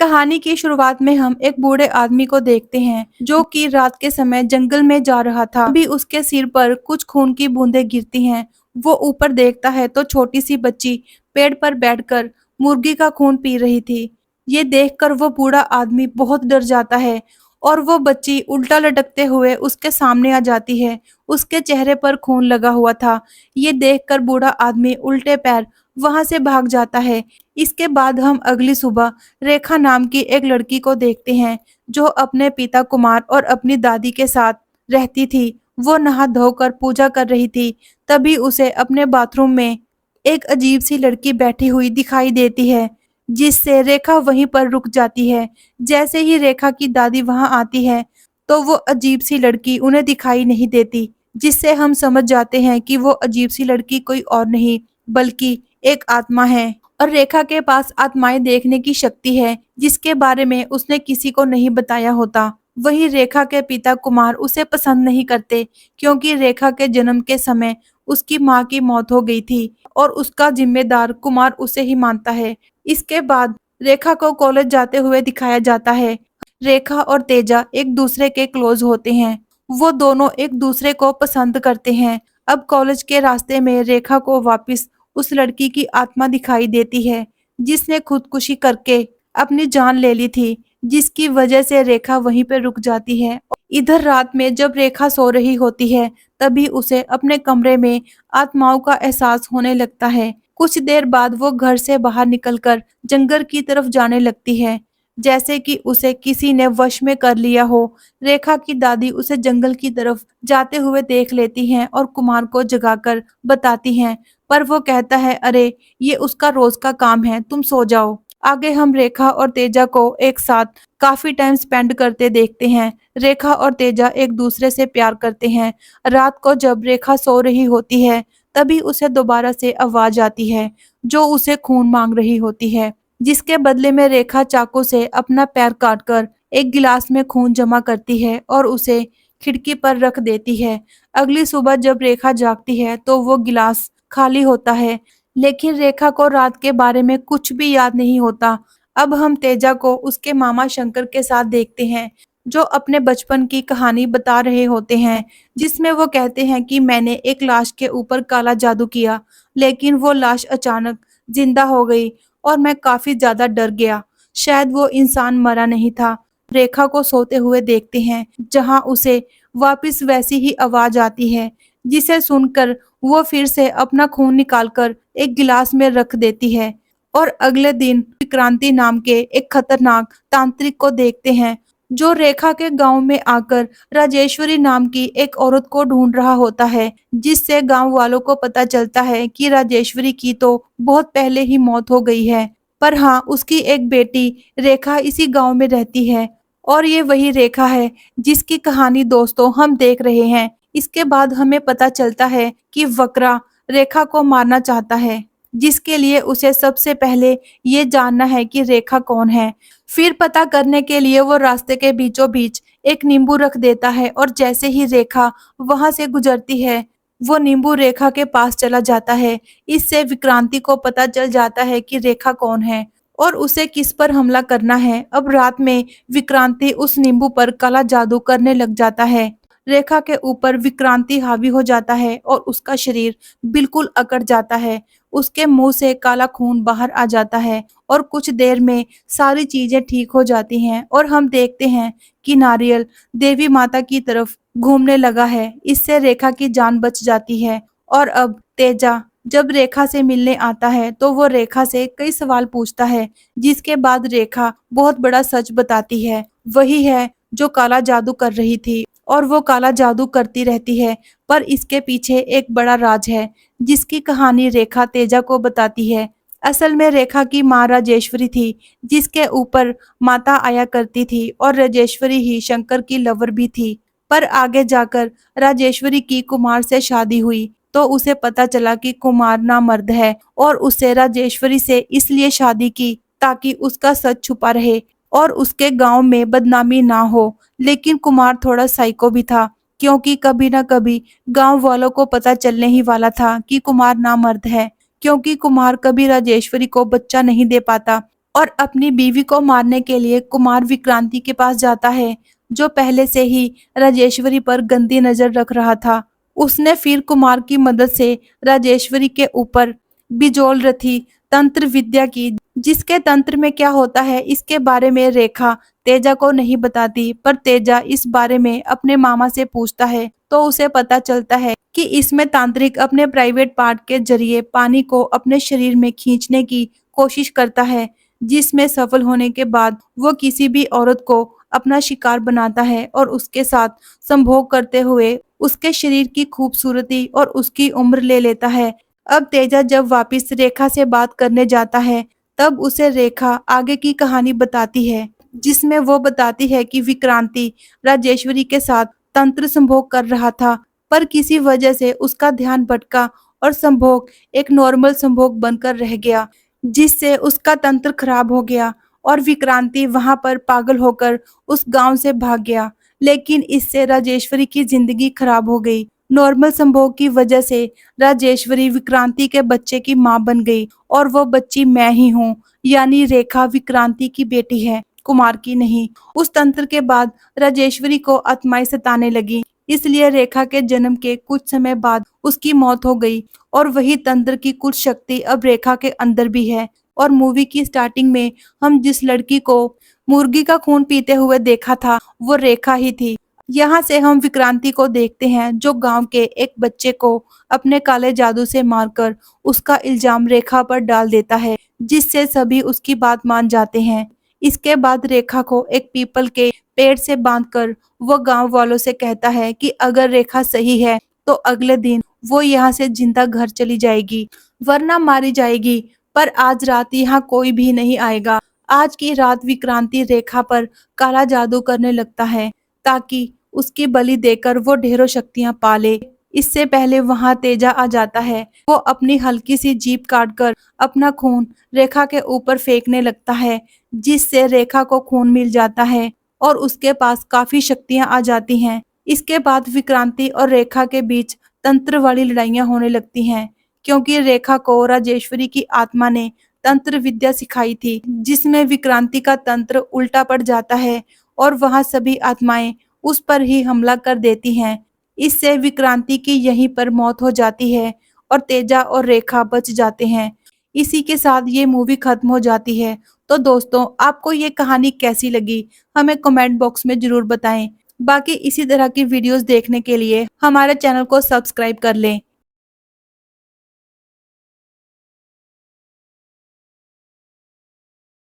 कहानी की शुरुआत में हम एक बूढ़े आदमी को देखते हैं जो कि रात के समय जंगल में जा रहा था। अभी उसके सिर पर कुछ खून की बूंदें गिरती हैं। वो ऊपर देखता है तो छोटी सी बच्ची पेड़ पर बैठकर मुर्गी का खून पी रही थी। ये देखकर वो बूढ़ा आदमी बहुत डर जाता है और वो बच्ची उल्टा लटकते हुए उसके सामने आ जाती है। उसके चेहरे पर खून लगा हुआ था। ये देखकर बूढ़ा आदमी उल्टे पैर वहां से भाग जाता है। इसके बाद हम अगली सुबह रेखा नाम की एक लड़की को देखते हैं जो अपने पिता कुमार और अपनी दादी के साथ रहती थी। वो नहा धोकर पूजा कर रही थी। तभी उसे अपने बाथरूम में एक अजीब सी लड़की बैठी हुई दिखाई देती है, जिससे रेखा वहीं पर रुक जाती है। जैसे ही रेखा की दादी वहां आती है तो वो अजीब सी लड़की उन्हें दिखाई नहीं देती, जिससे हम समझ जाते हैं कि वो अजीब सी लड़की कोई और नहीं बल्कि एक आत्मा है। और रेखा के पास आत्माएं देखने की शक्ति है, जिसके बारे में उसने किसी को नहीं बताया होता। वहीं रेखा के पिता कुमार उसे पसंद नहीं करते, क्योंकि रेखा के जन्म के समय उसकी माँ की मौत हो गई थी और उसका जिम्मेदार कुमार उसे ही मानता है। इसके बाद रेखा को कॉलेज जाते हुए दिखाया जाता है। रेखा और तेजा एक दूसरे के क्लोज होते हैं। वो दोनों एक दूसरे को पसंद करते हैं। अब कॉलेज के रास्ते में रेखा को वापस उस लड़की की आत्मा दिखाई देती है, जिसने खुदकुशी करके अपनी जान ले ली थी, जिसकी वजह से रेखा वहीं पर रुक जाती है। इधर रात में जब रेखा सो रही होती है, तभी उसे अपने कमरे में आत्माओं का एहसास होने लगता है। कुछ देर बाद वो घर से बाहर निकलकर जंगल की तरफ जाने लगती है, जैसे कि उसे किसी ने वश में कर लिया हो। रेखा की दादी उसे जंगल की तरफ जाते हुए देख लेती हैं और कुमार को जगाकर बताती हैं, पर वो कहता है, अरे ये उसका रोज का काम है, तुम सो जाओ। आगे हम रेखा और तेजा को एक साथ काफी टाइम स्पेंड करते देखते हैं। रेखा और तेजा एक दूसरे से प्यार करते हैं। रात को जब रेखा सो रही होती है, तभी उसे दोबारा से आवाज आती है जो उसे खून मांग रही होती है, जिसके बदले में रेखा चाकू से अपना पैर काटकर एक गिलास में खून जमा करती है और उसे खिड़की पर रख देती है। अगली सुबह जब रेखा जागती है तो वो गिलास खाली होता है, लेकिन रेखा को रात के बारे में कुछ भी याद नहीं होता। अब हम तेजा को उसके मामा शंकर के साथ देखते हैं, जो अपने बचपन की कहानी बता रहे होते हैं, जिसमें वो कहते हैं कि मैंने एक लाश के ऊपर काला जादू किया, लेकिन वो लाश अचानक जिंदा हो गई और मैं काफी ज्यादा डर गया। शायद वो इंसान मरा नहीं था। रेखा को सोते हुए देखते हैं, जहां उसे वापस वैसी ही आवाज आती है, जिसे सुनकर वो फिर से अपना खून निकालकर एक गिलास में रख देती है। और अगले दिन विक्रांति नाम के एक खतरनाक तांत्रिक को देखते हैं, जो रेखा के गांव में आकर राजेश्वरी नाम की एक औरत को ढूंढ रहा होता है, जिससे गांव वालों को पता चलता है कि राजेश्वरी की तो बहुत पहले ही मौत हो गई है, पर हाँ, उसकी एक बेटी रेखा इसी गांव में रहती है। और ये वही रेखा है जिसकी कहानी दोस्तों हम देख रहे हैं। इसके बाद हमें पता चलता है कि वक्रा रेखा को मारना चाहता है, जिसके लिए उसे सबसे पहले ये जानना है कि रेखा कौन है। फिर पता करने के लिए वो रास्ते के बीचों बीच एक नींबू रख देता है और जैसे ही रेखा वहां से गुजरती है, वो नींबू रेखा के पास चला जाता है। इससे विक्रांति को पता चल जाता है कि रेखा कौन है और उसे किस पर हमला करना है। अब रात में विक्रांति उस नींबू पर काला जादू करने लग जाता है। रेखा के ऊपर विक्रांति हावी हो जाता है और उसका शरीर बिल्कुल अकड़ जाता है। उसके मुंह से काला खून बाहर आ जाता है और कुछ देर में सारी चीजें ठीक हो जाती हैं और हम देखते हैं कि नारियल देवी माता की तरफ घूमने लगा है। इससे रेखा की जान बच जाती है। और अब तेजा जब रेखा से मिलने आता है तो वो रेखा से कई सवाल पूछता है, जिसके बाद रेखा बहुत बड़ा सच बताती है। वही है जो काला जादू कर रही थी और वो काला जादू करती रहती है, पर इसके पीछे एक बड़ा राज है, जिसकी कहानी रेखा तेजा को बताती है। असल में रेखा की माँ राजेश्वरी थी, जिसके ऊपर माता आया करती थी और राजेश्वरी ही शंकर की लवर भी थी। पर आगे जाकर राजेश्वरी की कुमार से शादी हुई तो उसे पता चला कि कुमार नामर्द है और उसे राजेश्वरी से इसलिए शादी की ताकि उसका सच छुपा रहे और उसके गांव में बदनामी ना हो। लेकिन कुमार थोड़ा साइको भी था, क्योंकि कभी ना कभी गांव वालों को पता चलने ही वाला था कि कुमार नामर्द है, क्योंकि कुमार कभी राजेश्वरी को बच्चा नहीं दे पाता। और अपनी बीवी को मारने के लिए कुमार विक्रांति के पास जाता है, जो पहले से ही राजेश्वरी पर गंदी नजर रख रहा था। उसने फिर कुमार की मदद से राजेश्वरी के ऊपर बिजोल रथी तंत्र विद्या की, जिसके तंत्र में क्या होता है इसके बारे में रेखा तेजा को नहीं बताती, पर तेजा इस बारे में अपने मामा से पूछता है तो उसे पता चलता है कि इसमें तांत्रिक अपने प्राइवेट पार्ट के जरिए पानी को अपने शरीर में खींचने की कोशिश करता है, जिसमें सफल होने के बाद वो किसी भी औरत को अपना शिकार बनाता है और उसके साथ संभोग करते हुए उसके शरीर की खूबसूरती और उसकी उम्र ले लेता है। अब तेजा जब वापस रेखा से बात करने जाता है, तब उसे रेखा आगे की कहानी बताती है, जिसमें वो बताती है कि विक्रांति राजेश्वरी के साथ तंत्र संभोग कर रहा था, पर किसी वजह से उसका ध्यान भटका और संभोग एक नॉर्मल संभोग बनकर रह गया, जिससे उसका तंत्र खराब हो गया और विक्रांति वहां पर पागल होकर उस गांव से भाग गया। लेकिन इससे राजेश्वरी की जिंदगी खराब हो गई। नॉर्मल संभोग की वजह से राजेश्वरी विक्रांति के बच्चे की मां बन गई और वो बच्ची मैं ही हूँ, यानी रेखा विक्रांति की बेटी है, कुमार की नहीं। उस तंत्र के बाद राजेश्वरी को आत्माएं सताने लगी, इसलिए रेखा के जन्म के कुछ समय बाद उसकी मौत हो गई और वही तंत्र की कुछ शक्ति अब रेखा के अंदर भी है। और मूवी की स्टार्टिंग में हम जिस लड़की को मुर्गी का खून पीते हुए देखा था वो रेखा ही थी। यहाँ से हम विक्रांति को देखते हैं, जो गांव के एक बच्चे को अपने काले जादू से मारकर उसका इल्जाम रेखा पर डाल देता है, जिससे सभी उसकी बात मान जाते हैं। इसके बाद रेखा को एक पीपल के पेड़ से बांधकर वो गांव वालों से कहता है कि अगर रेखा सही है तो अगले दिन वो यहाँ से जिंदा घर चली जाएगी, वरना मारी जाएगी। पर आज रात यहाँ कोई भी नहीं आएगा। आज की रात विक्रांति रेखा पर काला जादू करने लगता है, ताकि उसकी बलि देकर वो ढेरों शक्तियां पाले। इससे पहले वहां तेजा आ जाता है। वो अपनी हल्की सी जीभ काटकर अपना खून रेखा के ऊपर फेंकने लगता है, जिससे रेखा को खून मिल जाता है और उसके पास काफी शक्तियां आ जाती हैं। इसके बाद विक्रांति और रेखा के बीच तंत्र वाली लड़ाइयां होने लगती हैं, क्योंकि रेखा को राजेश्वरी की आत्मा ने तंत्र विद्या सिखाई थी, जिसमें विक्रांति का तंत्र उल्टा पड़ जाता है और वहां सभी आत्माएं उस पर ही हमला कर देती हैं। इससे विक्रांति की यहीं पर मौत हो जाती है और तेजा और रेखा बच जाते हैं। इसी के साथ ये मूवी खत्म हो जाती है। तो दोस्तों, आपको ये कहानी कैसी लगी हमें कमेंट बॉक्स में जरूर बताएं। बाकी इसी तरह की वीडियोस देखने के लिए हमारे चैनल को सब्सक्राइब कर लें।